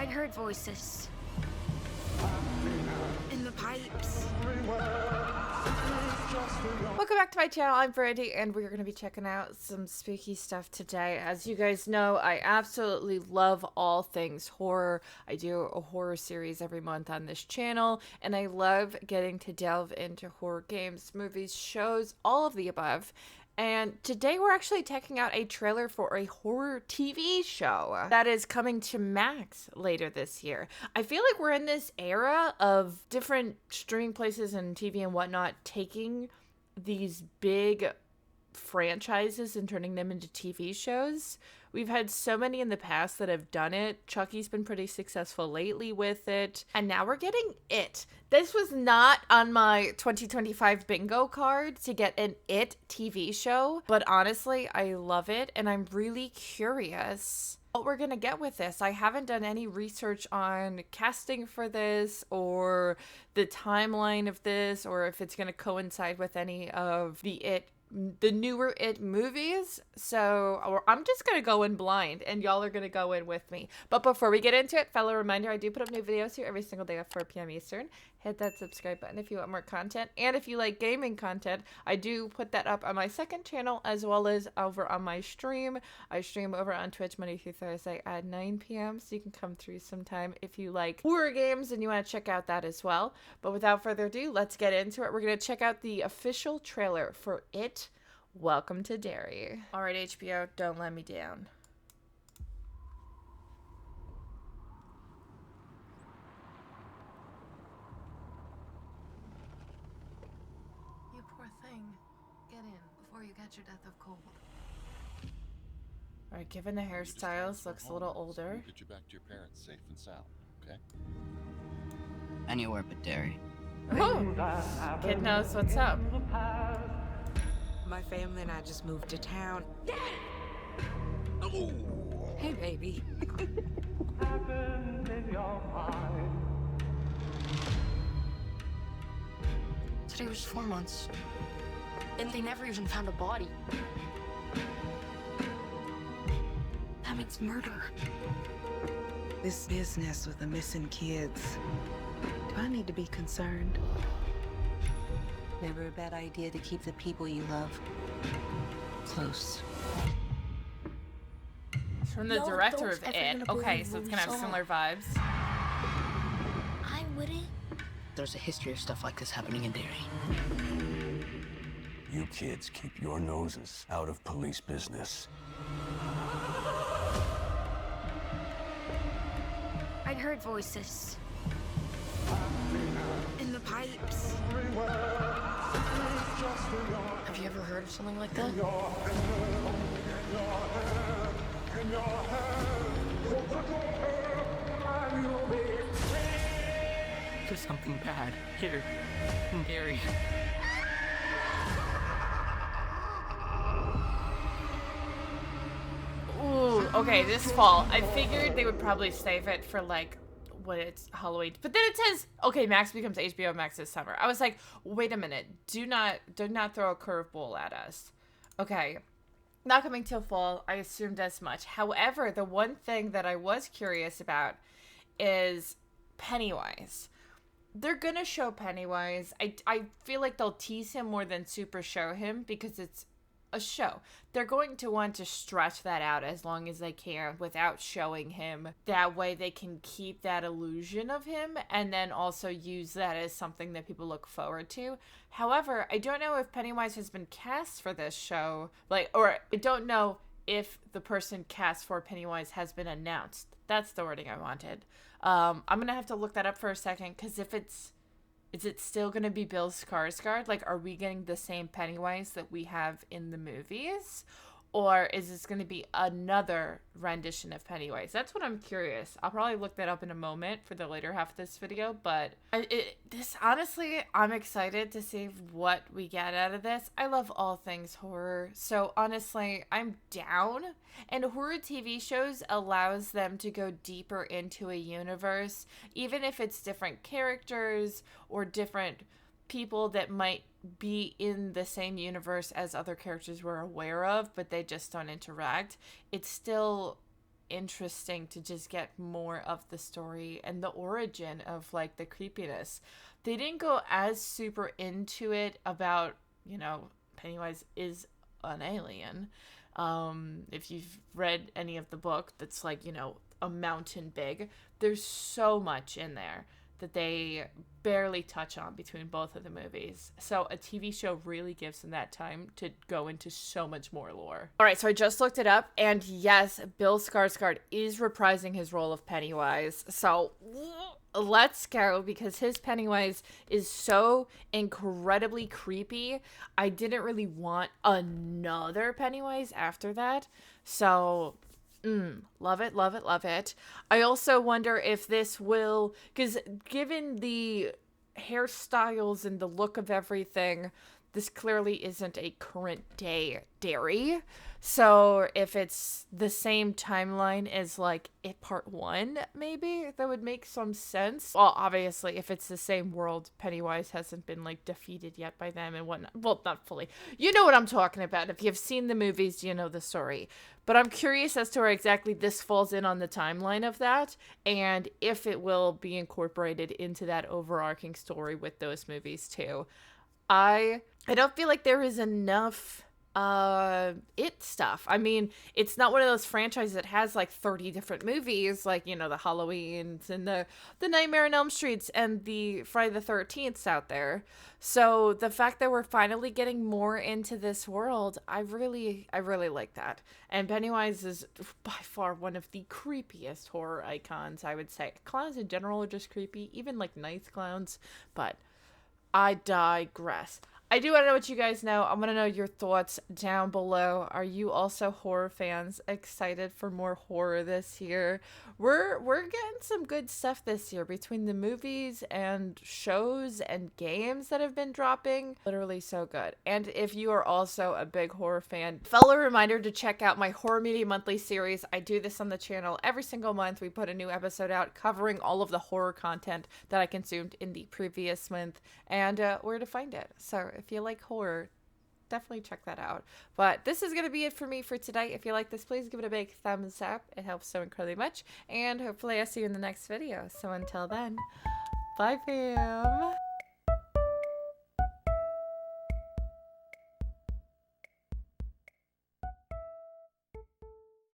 I'd heard voices in the pipes. Welcome back to my channel. I'm Brandy, and we're going to be checking out some spooky stuff today. As you guys know, I absolutely love all things horror. I do a horror series every month on this channel, and I love getting to delve into horror games, movies, shows, all of the above. And today we're actually checking out a trailer for a horror TV show that is coming to Max later this year. I feel like we're in this era of different streaming places and TV and whatnot taking these big franchises and turning them into TV shows. We've had so many in the past that have done it. Chucky's been pretty successful lately with it. And now we're getting It. This was not on my 2025 bingo card to get an It TV show. But honestly, I love it. And I'm really curious what we're going to get with this. I haven't done any research on casting for this or the timeline of this or if it's going to coincide with any of the newer It movies. So I'm just gonna go in blind and y'all are gonna go in with me. But before we get into it, fellow reminder, I do put up new videos here every single day at 4 p.m. Eastern. Hit that subscribe button if you want more content, and if you like gaming content, I do put that up on my second channel as well as over on my stream. I stream over on Twitch Monday through Thursday at 9 p.m. so you can come through sometime if you like horror games and you want to check out that as well. But without further ado, let's get into it. We're gonna check out the official trailer for It. Welcome to Derry. Alright, HBO, don't let me down. You poor thing. Get in before you catch your death of cold. Alright, given the hairstyles, looks a little older. Get you back to your parents safe and sound, okay? Anywhere but Derry. Oh, kid knows what's up. My family and I just moved to town. Oh! Hey, baby. Today was 4 months. And they never even found a body. That means murder. This business with the missing kids. Do I need to be concerned? Never a bad idea to keep the people you love close. It's from the director of It. Okay, so it's gonna have similar vibes. I wouldn't. There's a history of stuff like this happening in Derry. You kids keep your noses out of police business. I'd heard voices in the pipes. Have you ever heard of something like that? There's something bad here in Derry. Ooh, okay, this fall. I figured they would probably save it for like when it's Halloween. But then it says, okay, Max becomes HBO Max this summer. I was like, wait a minute. Do not throw a curveball at us. Okay. Not coming till fall. I assumed as much. However, the one thing that I was curious about is Pennywise. They're gonna show Pennywise. I feel like they'll tease him more than super show him because it's a show. They're going to want to stretch that out as long as they can without showing him. That way they can keep that illusion of him and then also use that as something that people look forward to. However, I don't know if Pennywise has been cast for this show, or I don't know if the person cast for Pennywise has been announced. That's the wording I wanted. I'm gonna have to look that up for a second, because is it still going to be Bill Skarsgård? Like, are we getting the same Pennywise that we have in the movies? Or is this going to be another rendition of Pennywise? That's what I'm curious. I'll probably look that up in a moment for the later half of this video. But honestly, I'm excited to see what we get out of this. I love all things horror. So honestly, I'm down. And horror TV shows allows them to go deeper into a universe. Even if it's different characters or different people that might be in the same universe as other characters we're aware of, but they just don't interact. It's still interesting to just get more of the story and the origin of like the creepiness. They didn't go as super into it about, you know, Pennywise is an alien. If you've read any of the book that's like, you know, a mountain big, there's so much in there that they barely touch on between both of the movies. So a TV show really gives them that time to go into so much more lore. All right, so I just looked it up, and yes, Bill Skarsgård is reprising his role of Pennywise. So let's go, because his Pennywise is so incredibly creepy. I didn't really want another Pennywise after that. So love it, love it, love it. I also wonder if this will, because given the hairstyles and the look of everything, this clearly isn't a current day Derry. So if it's the same timeline as like It Part 1, maybe that would make some sense. Well, obviously, if it's the same world, Pennywise hasn't been like defeated yet by them and whatnot. Well, not fully. You know what I'm talking about. If you've seen the movies, you know the story. But I'm curious as to where exactly this falls in on the timeline of that, and if it will be incorporated into that overarching story with those movies too. I don't feel like there is enough It stuff. I mean, it's not one of those franchises that has like 30 different movies, like, you know, the Halloweens and the Nightmare on Elm Streets and the Friday the 13th out there. So the fact that we're finally getting more into this world, I really like that. And Pennywise is by far one of the creepiest horror icons, I would say. Clowns in general are just creepy, even like nice clowns, but I digress. I do want to know what you guys know. I want to know your thoughts down below. Are you also horror fans? Excited for more horror this year? We're getting some good stuff this year between the movies and shows and games that have been dropping. Literally so good. And if you are also a big horror fan, fellow reminder to check out my Horror Media Monthly series. I do this on the channel every single month. We put a new episode out covering all of the horror content that I consumed in the previous month and where to find it. So if you like horror, definitely check that out. But this is going to be it for me for today. If you like this, please give it a big thumbs up. It helps so incredibly much. And hopefully I'll see you in the next video. So until then, bye fam.